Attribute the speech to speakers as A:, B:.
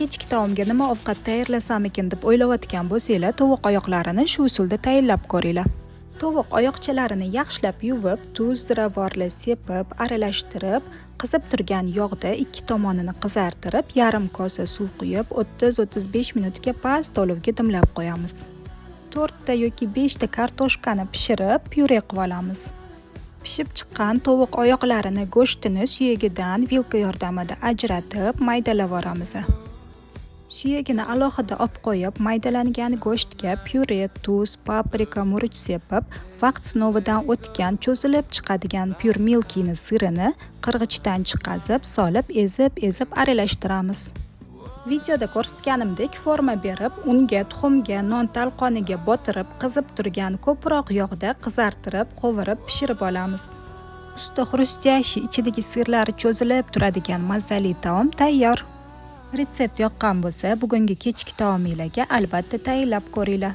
A: Kechki taomga nima ovqat tayyorlasam ekan deb o'ylayotgan bo'lsanglar, tovuq oyoqlarini shu usulda tayyorlab ko'ringlar. Tovuq oyoqchalarini yaxshilab yuvib, tuz, ziravorli sepib, aralashtirib, qizib turgan yog'da ikki tomonini qizartirib, yarim kosa suv quyib, 30-35 minutga past olovga dimlab qo'yamiz. 4 ta yoki 5 ta kartoshkani pishirib, pyure qilib olamiz. Pishib chiqqan tovuq oyoqlarini go'shtini suyagidan vilka yordamida ajratib, maydalab olamiz. Suyagini alohida olib qo'yib, maydalangan go'shtga pyure, tuz, paprika, murch sepib, vaqt sinovidan o'tgan cho'zilib chiqadigan pure milkini sirini qirg'ichdan chiqazib, solib, ezib aralashtiramiz. Videoda ko'rsatganimdek forma berib, unga, tuxumga, non talqoniga botirib, qizib turgan ko'proq yog'da qizartirib, qovurib, pishirib olamiz. Usti xrustyashi, ichidagi sirlari cho'zilib turadigan mazali taom tayyor. Retsept yoqqan bo'lsa, bugungi kechki taomingizga albatta tayyorlab ko'ringlar.